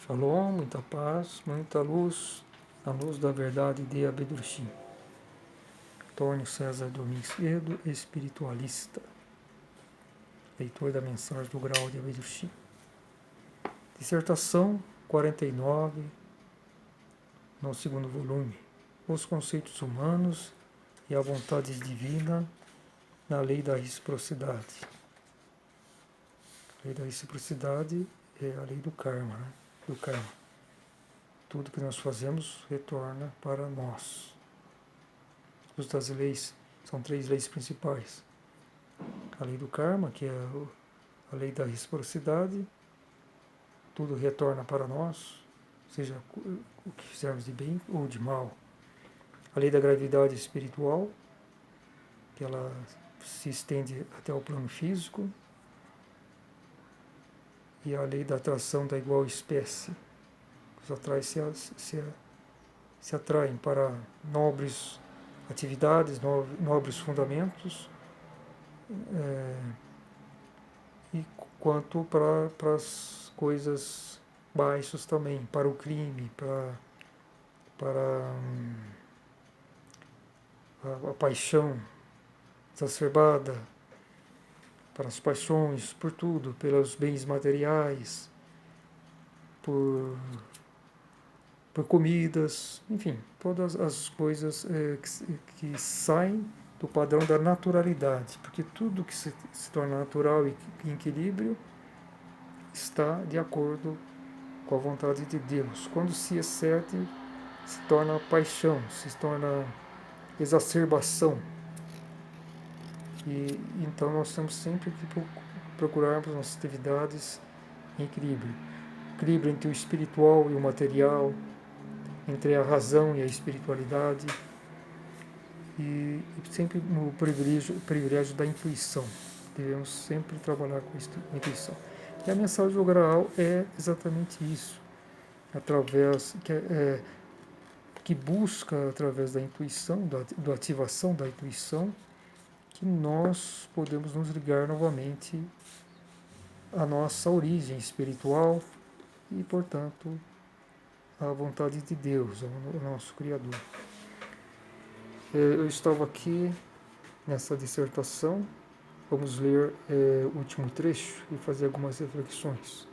Shalom, muita paz, muita luz, a luz da verdade de Abedurshim. Antônio César Domingues, espiritualista, leitor da mensagem do grau de Abedurshim. Dissertação 49, no segundo volume. Os conceitos humanos e a vontade divina na lei da reciprocidade. A lei da reciprocidade é a lei do karma, né? Do karma. Tudo que nós fazemos retorna para nós. As das leis são 3 leis principais. A lei do karma, que é a lei da reciprocidade, tudo retorna para nós, seja o que fizermos de bem ou de mal. A lei da gravidade espiritual, que ela se estende até o plano físico, e a lei da atração da igual espécie. Os atrais se atraem para nobres atividades, nobres fundamentos, e quanto para as coisas baixas também, para o crime, para a paixão exacerbada, para as paixões, por tudo, pelos bens materiais, por comidas, enfim, todas as coisas que saem do padrão da naturalidade, porque tudo que se torna natural e em equilíbrio está de acordo com a vontade de Deus. Quando se excede, se torna paixão, se torna exacerbação. E então nós temos sempre que procurarmos nossas atividades em equilíbrio. Equilíbrio entre o espiritual e o material, entre a razão e a espiritualidade, e sempre no privilégio da intuição. Devemos sempre trabalhar com a intuição. E a mensagem do Graal é exatamente isso, através que busca através da intuição, da ativação da intuição, que nós podemos nos ligar novamente à nossa origem espiritual e, portanto, à vontade de Deus, ao nosso Criador. Eu estava aqui nessa dissertação, vamos ler o último trecho e fazer algumas reflexões.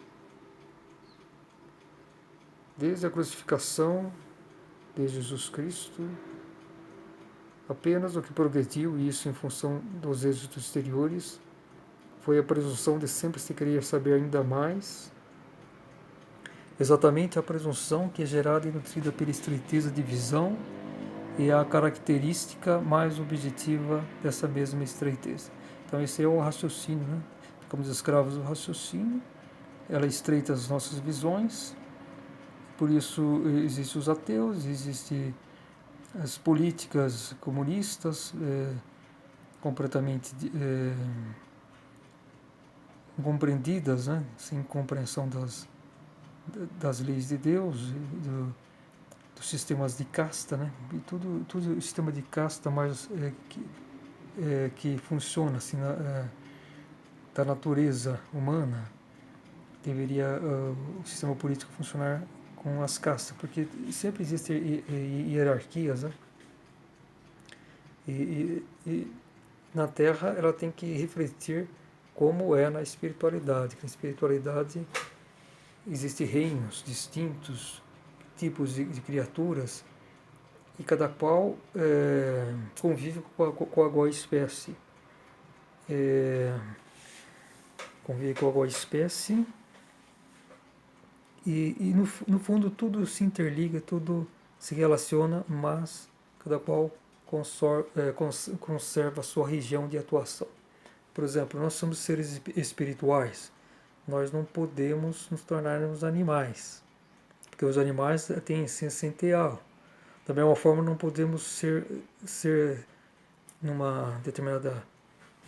Desde a crucificação de Jesus Cristo, apenas o que progrediu, e isso em função dos êxitos exteriores, foi a presunção de sempre se querer saber ainda mais, exatamente a presunção que é gerada e nutrida pela estreiteza de visão e a característica mais objetiva dessa mesma estreiteza. Então esse é o raciocínio, né? Ficamos escravos do raciocínio, ela estreita as nossas visões, por isso existem os ateus, existem as políticas comunistas completamente incompreendidas, né? Sem compreensão das leis de Deus, dos sistemas de casta, né? E tudo o sistema de casta mais que funciona assim, da natureza humana, deveria o sistema político funcionar com as castas, porque sempre existem hierarquias, né? E na Terra ela tem que refletir como é na espiritualidade. Na espiritualidade existem reinos distintos, tipos de criaturas, e cada qual convive com a igual espécie. Convive com a igual espécie e no fundo tudo se interliga, tudo se relaciona, mas cada qual conserva a sua região de atuação. Por exemplo, nós somos seres espirituais, nós não podemos nos tornarmos animais, porque os animais têm essência sential. Da mesma forma, não podemos ser numa determinada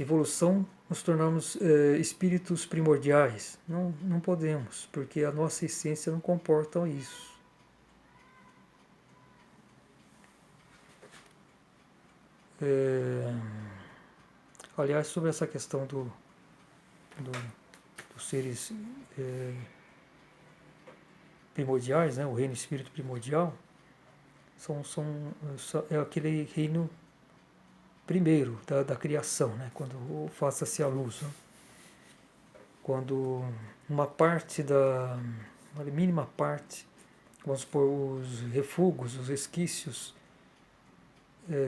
evolução, nos tornarmos espíritos primordiais. Não podemos, porque a nossa essência não comporta isso. Aliás, sobre essa questão dos seres primordiais, né, o reino espírito primordial, é aquele reino primeiro da criação, né, quando faça-se a luz. Né, quando uma parte uma mínima parte, vamos supor, os refugos, os resquícios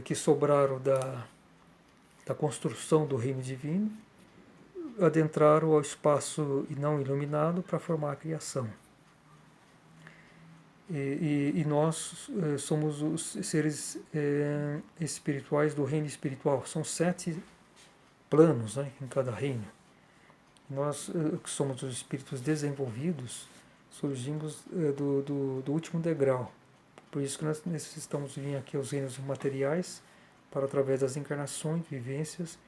que sobraram da construção do reino divino, adentraram ao espaço não iluminado para formar a criação. E nós somos os seres espirituais do reino espiritual. São 7 planos, né, em cada reino. Nós, que somos os espíritos desenvolvidos, surgimos do último degrau. Por isso que nós necessitamos vir aqui aos reinos materiais, para, através das encarnações, vivências,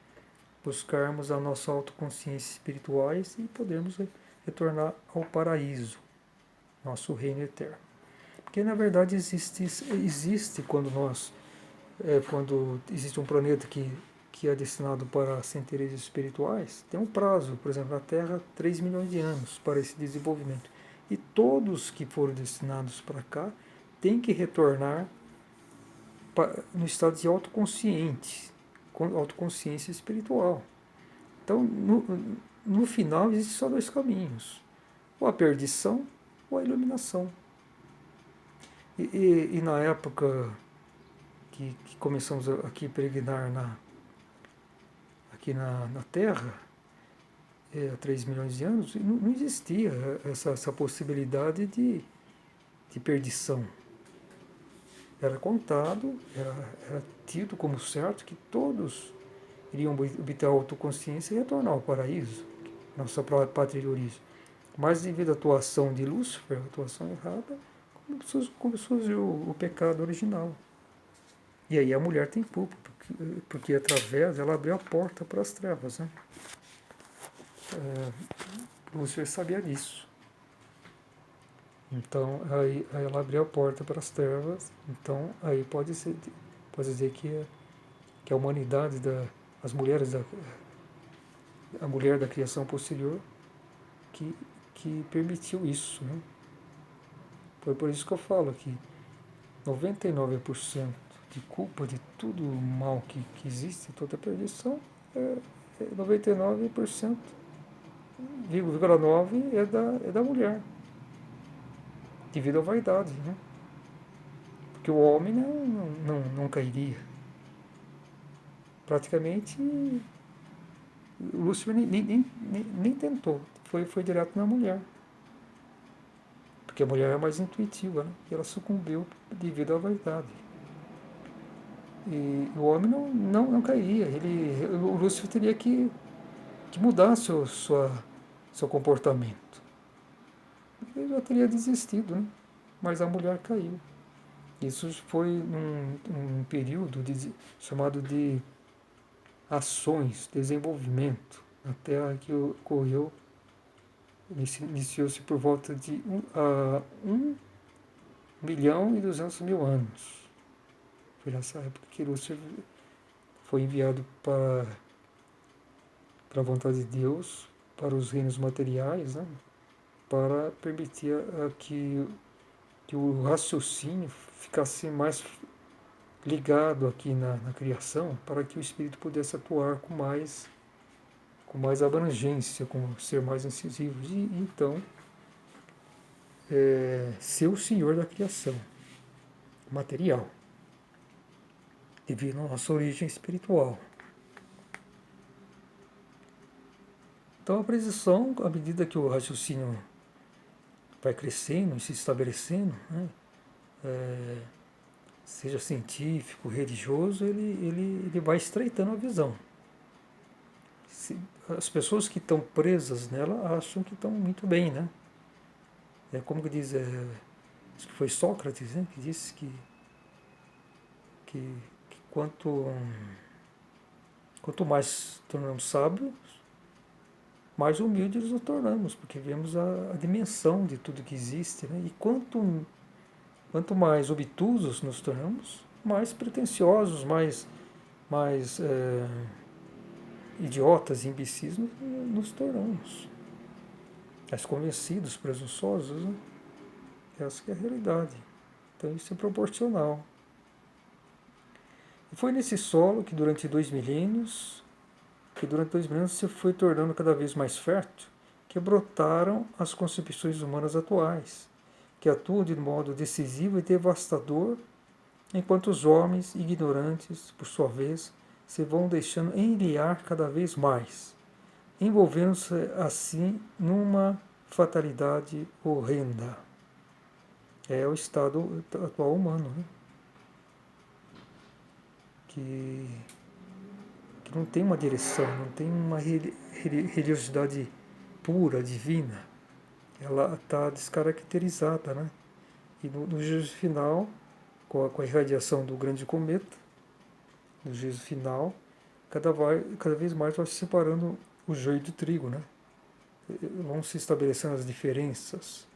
buscarmos a nossa autoconsciência espirituais e podermos retornar ao paraíso, nosso reino eterno. Porque, na verdade, existe quando existe um planeta que é destinado para centelhas espirituais, tem um prazo, por exemplo, na Terra, 3 milhões de anos para esse desenvolvimento. E todos que foram destinados para cá têm que retornar no estado de autoconsciência espiritual. Então, no final, existem só 2 caminhos: ou a perdição ou a iluminação. E na época que começamos aqui a peregrinar aqui na Terra, há 3 milhões de anos, não existia essa possibilidade de perdição. Era contado, era tido como certo que todos iriam obter a autoconsciência e retornar ao paraíso, nossa pátria de origem. Mas devido à atuação de Lúcifer, a atuação errada, surgiu o pecado original. E aí a mulher tem culpa, porque através ela abriu a porta para as trevas. Né? Lúcifer sabia disso. Então, aí ela abriu a porta para as trevas. Então, aí pode dizer que a humanidade, as mulheres, a mulher da criação posterior, que permitiu isso. Né? Foi por isso que eu falo que 99% de culpa de tudo o mal que existe, toda a perdição, 99,9% é da mulher, devido à vaidade, né? Porque o homem não cairia. Praticamente, o Lúcifer nem tentou, foi direto na mulher. Porque a mulher é mais intuitiva, né? E ela sucumbiu devido à vaidade. E o homem não cairia. O Lúcifer teria que mudar seu comportamento. Ele já teria desistido, né? Mas a mulher caiu. Isso foi num período chamado de ações, desenvolvimento, na Terra, que ocorreu, iniciou-se por volta de 1.200.000 anos. Foi nessa época que Lúcifer foi enviado para a vontade de Deus, para os reinos materiais, né? Para permitir que o raciocínio ficasse mais ligado aqui na criação, para que o espírito pudesse atuar com mais abrangência, ser mais incisivo, e então ser o senhor da criação material, devido à nossa origem espiritual. Então a presunção, à medida que o raciocínio vai crescendo e se estabelecendo, né, seja científico, religioso, ele vai estreitando a visão. As pessoas que estão presas nela acham que estão muito bem, né? É como que diz, acho que foi Sócrates, né, que disse que quanto mais tornamos sábios, mais humildes nos tornamos, porque vemos a dimensão de tudo que existe, né? E quanto mais obtusos nos tornamos, mais pretensiosos, mais idiotas e imbecis nos tornamos. Mais convencidos, presunçosos, né? Essa que é a realidade. Então isso é proporcional. E foi nesse solo que durante 2 milênios, se foi tornando cada vez mais fértil, que brotaram as concepções humanas atuais, que atuam de modo decisivo e devastador, enquanto os homens ignorantes, por sua vez, se vão deixando enliar cada vez mais, envolvendo-se assim numa fatalidade horrenda. É o estado atual humano, né? que, que não tem uma direção, não tem uma religiosidade pura, divina. Ela está descaracterizada, né? E no juízo final, com a irradiação do grande cometa, no juízo final, cada vez mais vai se separando o joio do trigo, né? Vão se estabelecendo as diferenças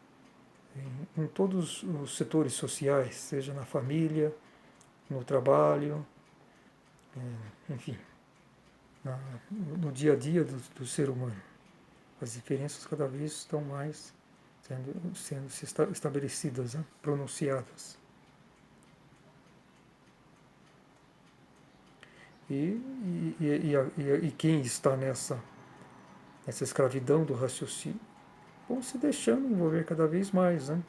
em todos os setores sociais, seja na família, no trabalho, enfim, no dia a dia do ser humano. As diferenças cada vez estão mais sendo estabelecidas, né? Pronunciadas. E quem está nessa escravidão do raciocínio vão se deixando envolver cada vez mais, né?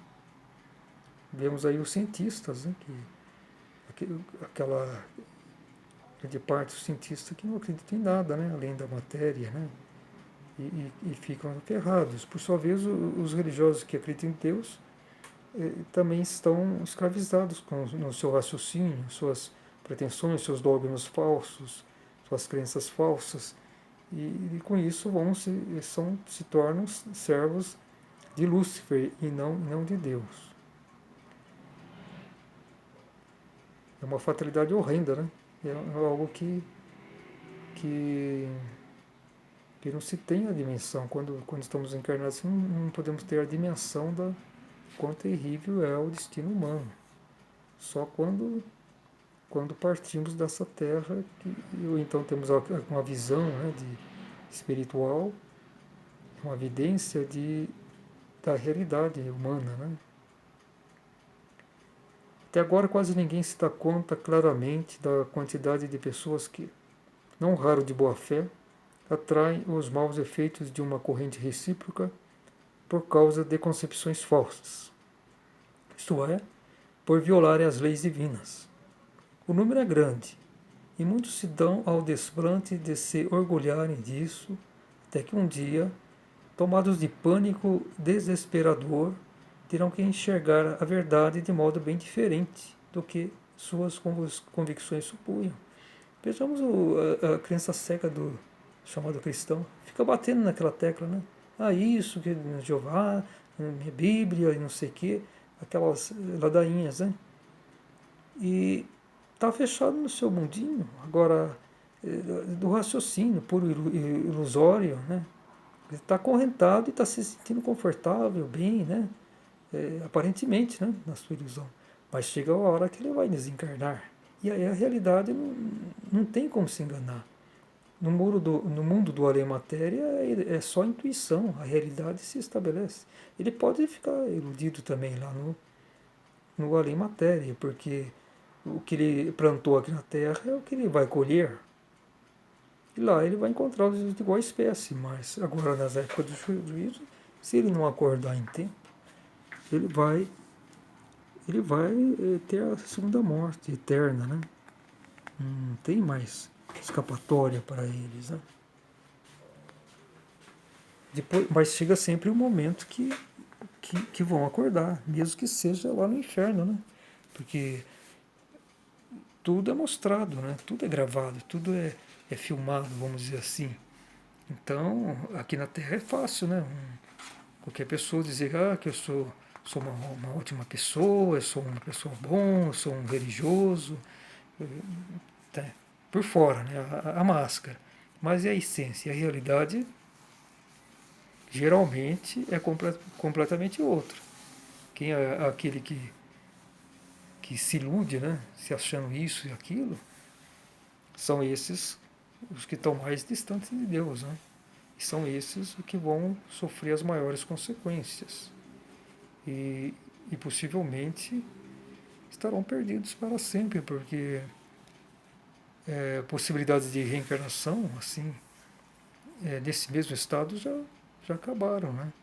Vemos aí os cientistas, né? Aquela grande parte dos cientistas que não acreditam em nada, né? Além da matéria, né? E ficam ferrados. Por sua vez, os religiosos que acreditam em Deus também estão escravizados no seu raciocínio, suas pretensões, seus dogmas falsos, suas crenças falsas, e com isso se tornam servos de Lúcifer e não de Deus. É uma fatalidade horrenda, né? É algo que, que não se tem a dimensão. Quando estamos encarnados, não podemos ter a dimensão da quão terrível é o destino humano. Só quando partimos dessa terra, ou então temos uma visão, né, espiritual, uma evidência da realidade humana. Né? Até agora quase ninguém se dá conta claramente da quantidade de pessoas que, não raro de boa fé, atraem os maus efeitos de uma corrente recíproca por causa de concepções falsas, isto é, por violarem as leis divinas. O número é grande, e muitos se dão ao desplante de se orgulharem disso, até que um dia, tomados de pânico desesperador, terão que enxergar a verdade de modo bem diferente do que suas convicções supunham. Vejamos a crença cega do chamado cristão. Fica batendo naquela tecla, né? Ah, isso, que Jeová, minha Bíblia e não sei o quê, aquelas ladainhas, né? E está fechado no seu mundinho, agora, do raciocínio puro ilusório, né? Ele está acorrentado e está se sentindo confortável, bem, né? Aparentemente, né? Na sua ilusão. Mas chega a hora que ele vai desencarnar. E aí a realidade não tem como se enganar. No mundo do além-matéria é só intuição, a realidade se estabelece. Ele pode ficar iludido também lá no além-matéria, porque o que ele plantou aqui na Terra é o que ele vai colher. E lá ele vai encontrar os de igual espécie, mas agora nas épocas do juízo, se ele não acordar em tempo, ele vai ter a segunda morte eterna, né? Não tem mais escapatória para eles, né? Depois, mas chega sempre um momento que vão acordar, mesmo que seja lá no inferno, né? Porque tudo é mostrado, né? Tudo é gravado, tudo é filmado, vamos dizer assim. Então, aqui na Terra é fácil, né? Qualquer pessoa dizer que eu sou uma ótima pessoa, eu sou uma pessoa bom, eu sou um religioso, tá? Por fora, né? A máscara. Mas e a essência, a realidade geralmente é completamente outra. Quem é aquele que se ilude, né? Se achando isso e aquilo, são esses os que estão mais distantes de Deus, né? E são esses os que vão sofrer as maiores consequências. E e possivelmente estarão perdidos para sempre, porque possibilidades de reencarnação, assim, desse mesmo estado já acabaram, né?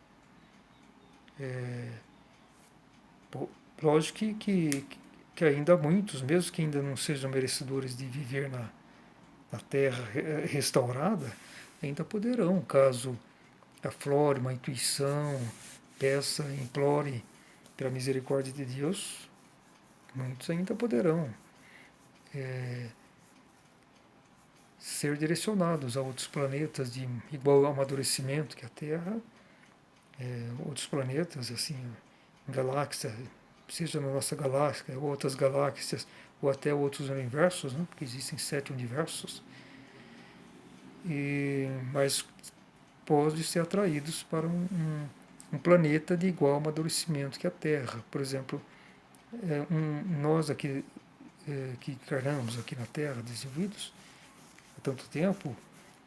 Lógico que ainda há muitos, mesmo que ainda não sejam merecedores de viver na Terra restaurada, ainda poderão, caso aflore uma intuição, peça, implore pela misericórdia de Deus, muitos ainda poderão ser direcionados a outros planetas de igual amadurecimento que a Terra, outros planetas, assim, galáxia, seja na nossa galáxia, ou outras galáxias, ou até outros universos, né? Porque existem 7 universos, mas pode ser atraídos para um planeta de igual amadurecimento que a Terra. Por exemplo, nós aqui que encarnamos aqui na Terra, desenvolvidos há tanto tempo,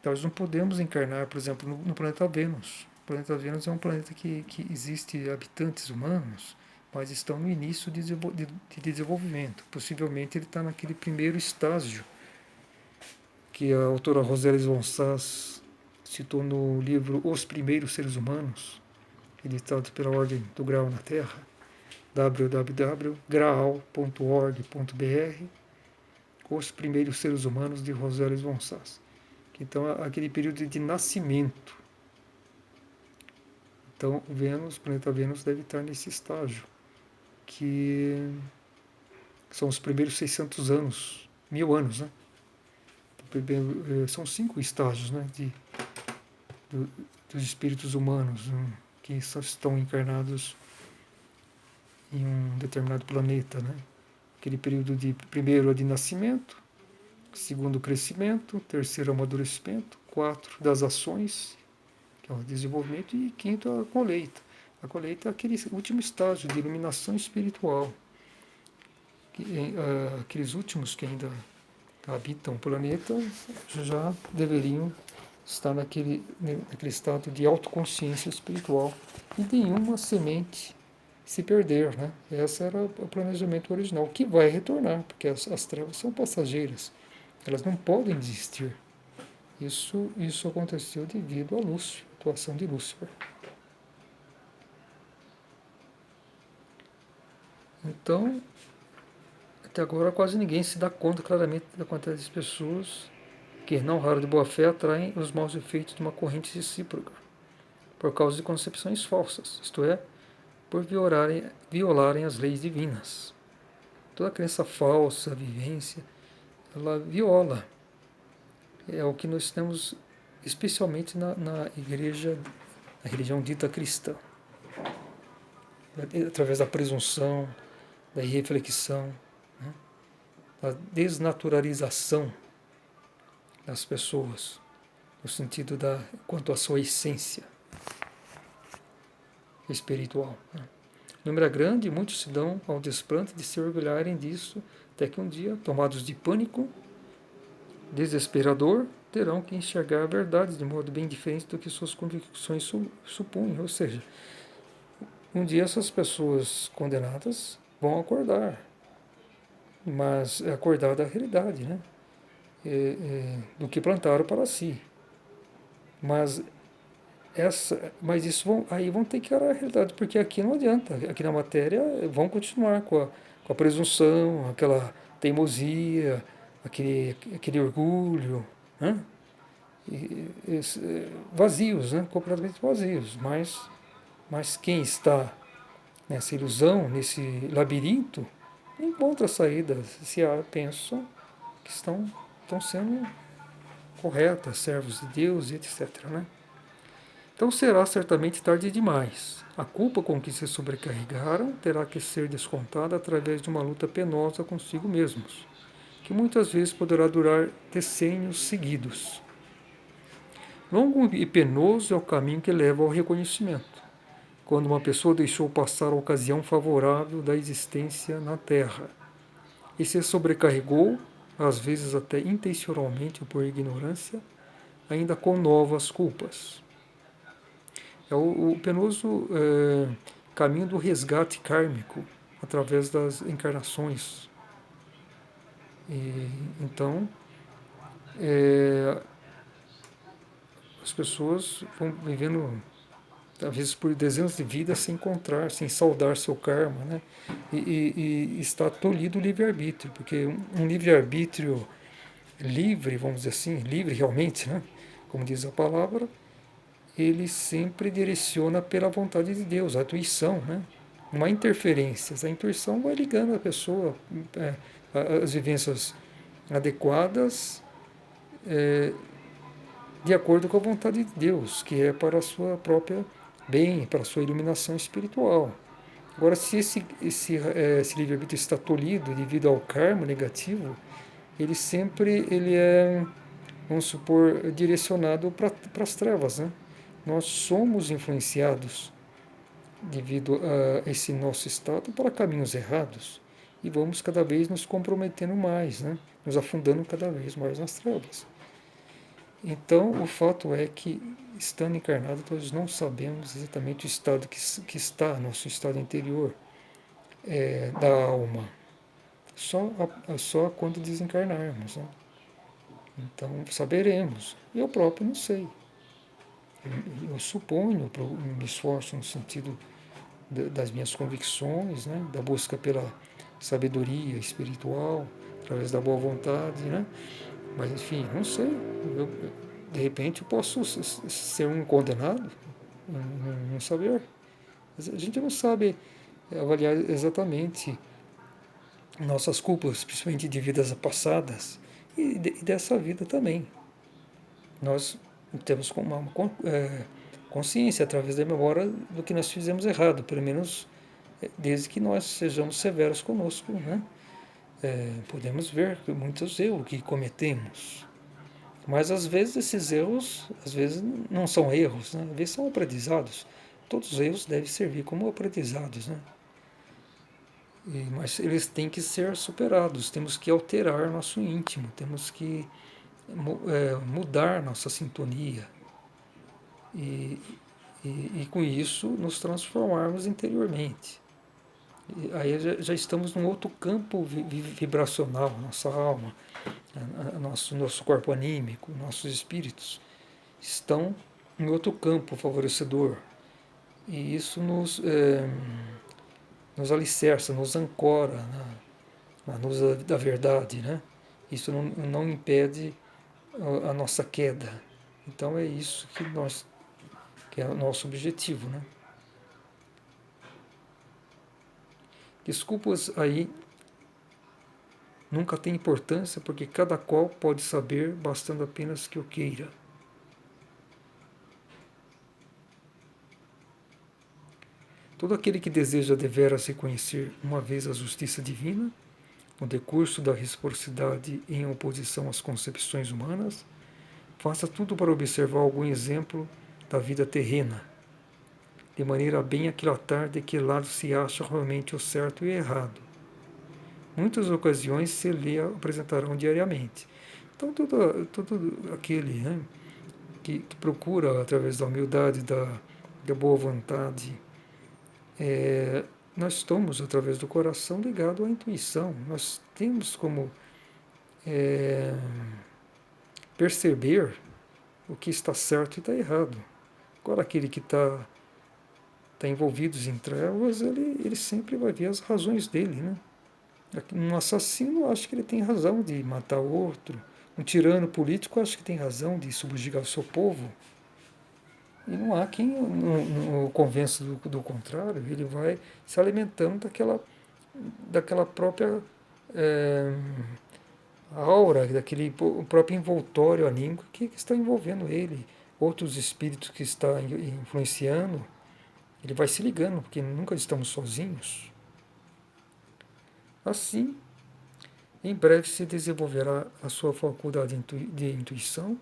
nós não podemos encarnar, por exemplo, no planeta Vênus. O planeta Vênus é um planeta que existe habitantes humanos, mas estão no início de desenvolvimento. Possivelmente ele está naquele primeiro estágio que a autora Roseli von Sass citou no livro Os Primeiros Seres Humanos, editado pela Ordem do Grau na Terra, www.graal.org.br, Os Primeiros Seres Humanos de Roseli von Sass. Então, aquele período de nascimento. Então, o planeta Vênus deve estar nesse estágio, que são os primeiros 600 anos, 1000 anos, né? São 5 estágios, né, dos espíritos humanos, que só estão encarnados em um determinado planeta, né? Aquele período de primeiro de nascimento, segundo crescimento, terceiro amadurecimento, 4 das ações, que é o desenvolvimento, e 5 a colheita. A colheita é aquele último estágio de iluminação espiritual. Aqueles últimos que ainda habitam o planeta já deveriam estar naquele estado de autoconsciência espiritual e nenhuma semente se perder, né? Esse era o planejamento original, que vai retornar, porque as trevas são passageiras, elas não podem existir. Isso aconteceu devido a Lúcifer, a atuação de Lúcifer. Então, até agora quase ninguém se dá conta claramente da quantidade de pessoas que, não raro de boa fé, atraem os maus efeitos de uma corrente recíproca, por causa de concepções falsas, isto é, por violarem as leis divinas. Toda crença falsa, vivência, ela viola. É o que nós temos especialmente na igreja, na religião dita cristã. Através da presunção, da irreflexão, né? Da desnaturalização das pessoas, no sentido quanto à sua essência espiritual, né? O número é grande e muitos se dão ao desplante de se orgulharem disso, até que um dia, tomados de pânico desesperador, terão que enxergar a verdade de modo bem diferente do que suas convicções supõem. Ou seja, um dia essas pessoas condenadas vão acordar, mas acordar da realidade, né? Do que plantaram para si. Mas isso aí vão ter que olhar a realidade, porque aqui não adianta. Aqui na matéria vão continuar com a presunção, aquela teimosia, aquele orgulho, né? Vazios, né? Completamente vazios. Mas quem está nessa ilusão, nesse labirinto, encontra saídas, se pensam que estão sendo corretas, servos de Deus, etc., né? Então será certamente tarde demais. A culpa com que se sobrecarregaram terá que ser descontada através de uma luta penosa consigo mesmos, que muitas vezes poderá durar decênios seguidos. Longo e penoso é o caminho que leva ao reconhecimento, quando uma pessoa deixou passar a ocasião favorável da existência na Terra e se sobrecarregou, às vezes até intencionalmente ou por ignorância, ainda com novas culpas. O penoso caminho do resgate kármico através das encarnações. E, então, as pessoas vão vivendo, às vezes, por dezenas de vidas sem encontrar, sem saudar seu karma, né? E está tolhido o livre-arbítrio, porque um livre-arbítrio livre, vamos dizer assim, livre realmente, né? Como diz a palavra, ele sempre direciona pela vontade de Deus, a intuição, né? Não há interferências, a intuição vai ligando a pessoa é, às vivências adequadas, é, de acordo com a vontade de Deus, que é para a sua própria bem, para a sua iluminação espiritual. Agora, se esse livre-arbítrio está tolhido devido ao karma negativo, ele é, vamos supor, direcionado para as trevas, né? Nós somos influenciados devido a esse nosso estado para caminhos errados e vamos cada vez nos comprometendo mais, né? Nos afundando cada vez mais nas trevas. Então, o fato é que, estando encarnado, nós não sabemos exatamente o estado que está, nosso estado interior da alma, só quando desencarnarmos, né? Então, saberemos. Eu próprio não sei. Eu suponho, me esforço no sentido das minhas convicções, né? Da busca pela sabedoria espiritual, através da boa vontade, né? Mas, enfim, não sei. De repente, eu posso ser um condenado, não saber. A gente não sabe avaliar exatamente nossas culpas, principalmente de vidas passadas e dessa vida também. Nós temos uma consciência através da memória do que nós fizemos errado, pelo menos desde que nós sejamos severos conosco, né? Podemos ver muitos erros que cometemos, mas às vezes esses erros, às vezes não são erros, né? Às vezes são aprendizados. Todos os erros devem servir como aprendizados, né? Mas eles têm que ser superados, temos que alterar nosso íntimo, temos que mudar nossa sintonia e, e com isso nos transformarmos interiormente. E aí já estamos num outro campo vibracional, nossa alma, nosso corpo anímico, nossos espíritos estão em outro campo favorecedor. E isso nos alicerça, nos ancora na luz da verdade, né? Isso não impede a nossa queda. Então é isso que é o nosso objetivo, né? Desculpas aí nunca tem importância porque cada qual pode saber bastando apenas que o queira. Todo aquele que deseja deveras reconhecer uma vez a justiça divina, no decurso da reciprocidade em oposição às concepções humanas, faça tudo para observar algum exemplo da vida terrena, de maneira a bem aquilatar de que lado se acha realmente o certo e o errado. Muitas ocasiões se lhe apresentarão diariamente. Então, todo aquele, né, que procura, através da humildade, da boa vontade, nós estamos, através do coração, ligados à intuição. Nós temos como perceber o que está certo e está errado. Agora, aquele que está envolvido em trevas, ele sempre vai ver as razões dele, né? Um assassino, acho que ele tem razão de matar o outro. Um tirano político, acho que tem razão de subjugar o seu povo. E não há quem o convença do contrário. Ele vai se alimentando daquela própria aura, daquele próprio envoltório anímico que está envolvendo ele. Outros espíritos que está influenciando, ele vai se ligando, porque nunca estamos sozinhos. Assim, em breve se desenvolverá a sua faculdade de intuição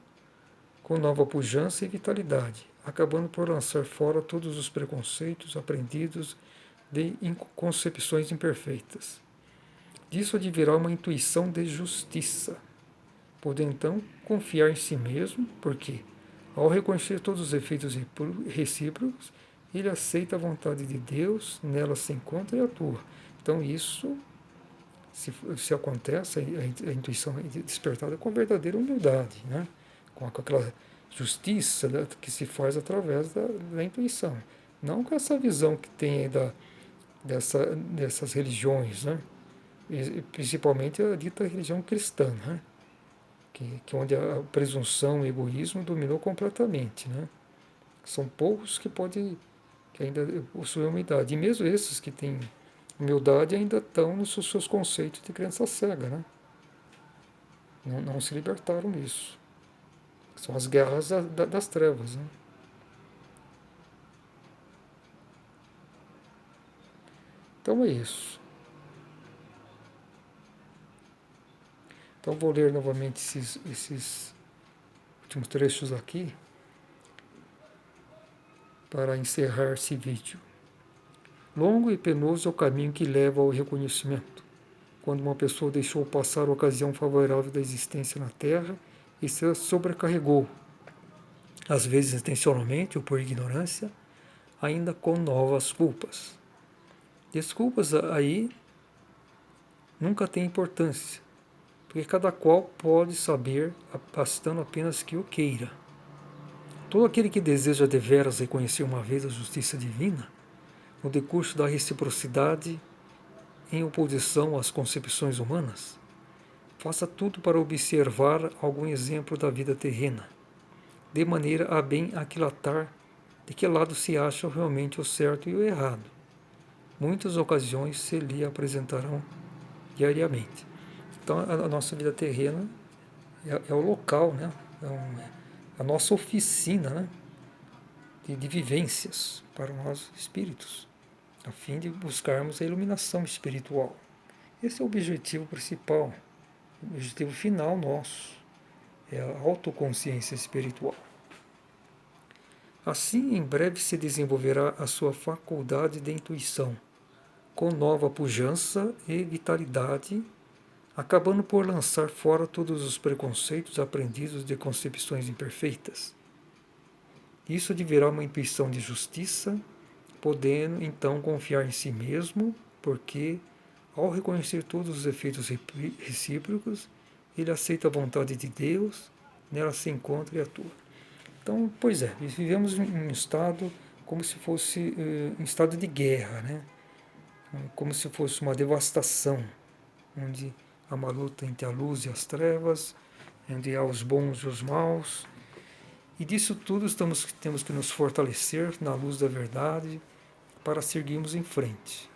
com nova pujança e vitalidade, acabando por lançar fora todos os preconceitos aprendidos de concepções imperfeitas. Disso advirá uma intuição de justiça, podendo então confiar em si mesmo, porque, ao reconhecer todos os efeitos recíprocos, ele aceita a vontade de Deus, nela se encontra e atua. Então isso, se acontece, a intuição é despertada com verdadeira humildade, né? Com aquela justiça, né, que se faz através da intuição. Não com essa visão que tem dessas religiões, né? E principalmente a dita religião cristã, né? Que onde a presunção, o egoísmo dominou completamente, né? São poucos que ainda possuem humildade. E mesmo esses que têm humildade ainda estão nos seus conceitos de crença cega, né? Não se libertaram disso. São as guerras das trevas, né? Então é isso. Então vou ler novamente esses últimos trechos aqui para encerrar esse vídeo. Longo e penoso é o caminho que leva ao reconhecimento. Quando uma pessoa deixou passar a ocasião favorável da existência na Terra e se sobrecarregou, às vezes intencionalmente ou por ignorância, ainda com novas culpas. Desculpas aí nunca têm importância, porque cada qual pode saber, bastando apenas que o queira. Todo aquele que deseja deveras reconhecer uma vez a justiça divina, no decurso da reciprocidade em oposição às concepções humanas, faça tudo para observar algum exemplo da vida terrena, de maneira a bem aquilatar de que lado se acha realmente o certo e o errado. Muitas ocasiões se lhe apresentarão diariamente. Então, a nossa vida terrena é o local, né? A nossa oficina, né? de vivências para nós espíritos, a fim de buscarmos a iluminação espiritual. Esse é o objetivo principal, o objetivo final nosso, é a autoconsciência espiritual. Assim, em breve se desenvolverá a sua faculdade de intuição, com nova pujança e vitalidade, acabando por lançar fora todos os preconceitos aprendidos de concepções imperfeitas. Isso advirá uma intuição de justiça, podendo então confiar em si mesmo, porque, ao reconhecer todos os efeitos recíprocos, ele aceita a vontade de Deus, nela se encontra e atua. Então, pois é, vivemos em um estado como se fosse um estado de guerra, né? Como se fosse uma devastação, onde há uma luta entre a luz e as trevas, onde há os bons e os maus. E disso tudo temos que nos fortalecer na luz da verdade para seguirmos em frente.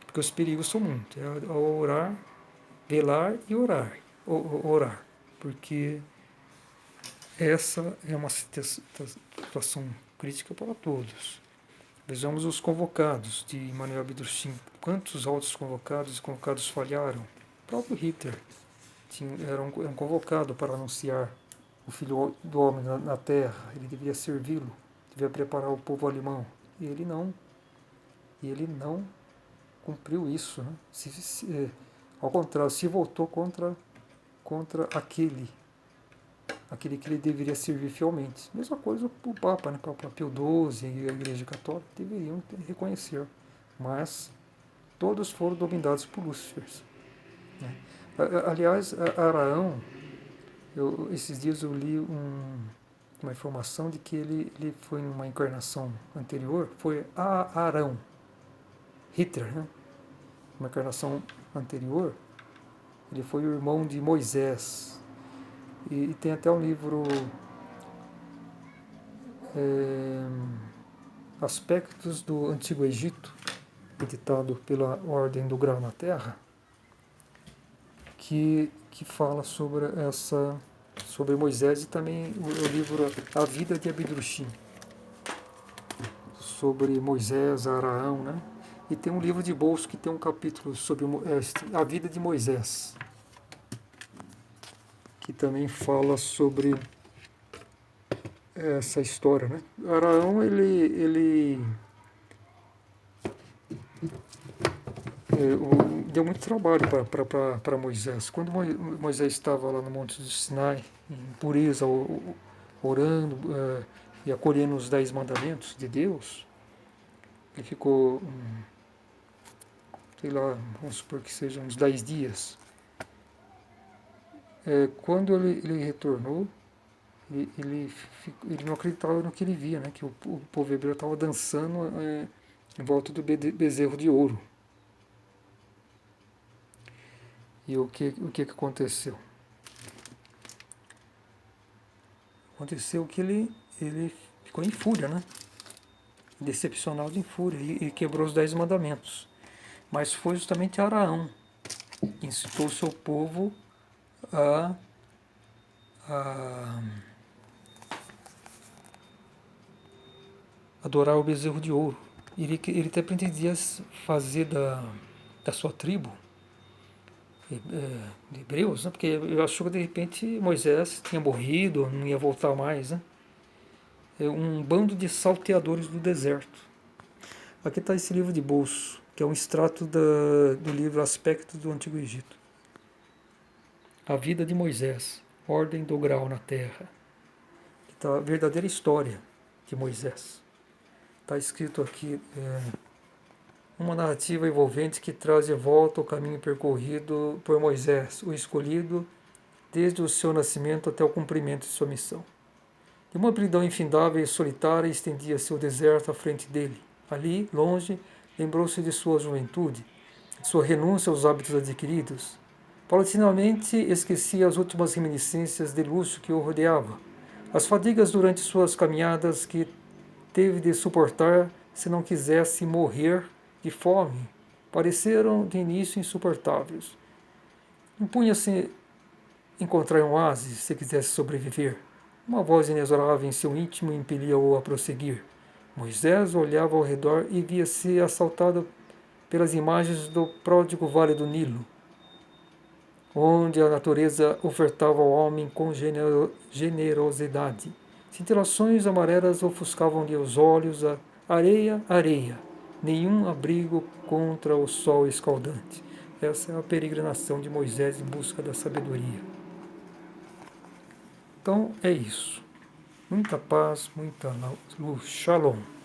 Porque os perigos são muitos. É orar, velar e orar. Orar. Porque essa é uma situação crítica para todos. Vejamos os convocados de Manuel Abdursim. Quantos altos convocados e convocados falharam? O próprio Hitler era um convocado para anunciar o Filho do Homem na Terra. Ele devia servi-lo, devia preparar o povo alemão. E ele não cumpriu isso. Né? Ao contrário, se voltou contra aquele que ele deveria servir fielmente. Mesma coisa o Papa, né? O Papa Pio XII e a Igreja Católica deveriam reconhecer, mas todos foram dominados por Lúcifer. Né? Aliás, Araão, esses dias eu li uma informação de que ele foi em uma encarnação anterior, foi Arão, Hitler, né? Uma encarnação anterior, ele foi o irmão de Moisés. E tem até um livro, Aspectos do Antigo Egito, editado pela Ordem do Grau na Terra, que fala sobre Moisés, e também o livro A Vida de Abdurrahim, sobre Moisés, Araão, né? E tem um livro de bolso que tem um capítulo sobre a vida de Moisés, que também fala sobre essa história, né? Araão, ele deu muito trabalho para Moisés. Quando Moisés estava lá no Monte do Sinai, em pureza, orando e acolhendo os 10 mandamentos de Deus, ele ficou, sei lá, vamos supor que seja uns 10 dias. Quando ele retornou, ele não acreditava no que ele via, né? Que o povo hebreu estava dançando em volta do bezerro de ouro. E o que aconteceu? Aconteceu que ele ficou em fúria, né? Decepcionado em fúria, e quebrou os 10 mandamentos. Mas foi justamente Araão que incitou o seu povo a, a adorar o bezerro de ouro. Ele até pretendia fazer da sua tribo, de hebreus, né? Porque eu achou que de repente Moisés tinha morrido, não ia voltar mais, né? Um bando de salteadores do deserto. Aqui está esse livro de bolso, que é um extrato do livro Aspectos do Antigo Egito. A vida de Moisés, ordem do grau na terra. Está a verdadeira história de Moisés. Está escrito aqui uma narrativa envolvente que traz de volta o caminho percorrido por Moisés, o escolhido, desde o seu nascimento até o cumprimento de sua missão. De uma amplidão infindável e solitária estendia-se o deserto à frente dele. Ali, longe, lembrou-se de sua juventude, de sua renúncia aos hábitos adquiridos. Paulatinamente esquecia as últimas reminiscências de luxo que o rodeava, as fadigas durante suas caminhadas que teve de suportar se não quisesse morrer de fome, pareceram de início insuportáveis. Impunha-se encontrar um oásis se quisesse sobreviver. Uma voz inexorável em seu íntimo impelia-o a prosseguir. Moisés olhava ao redor e via-se assaltado pelas imagens do pródigo vale do Nilo, onde a natureza ofertava ao homem com generosidade. Cintilações amarelas ofuscavam-lhe os olhos, areia, areia, nenhum abrigo contra o sol escaldante. Essa é a peregrinação de Moisés em busca da sabedoria. Então é isso. Muita paz, muita luz. Shalom.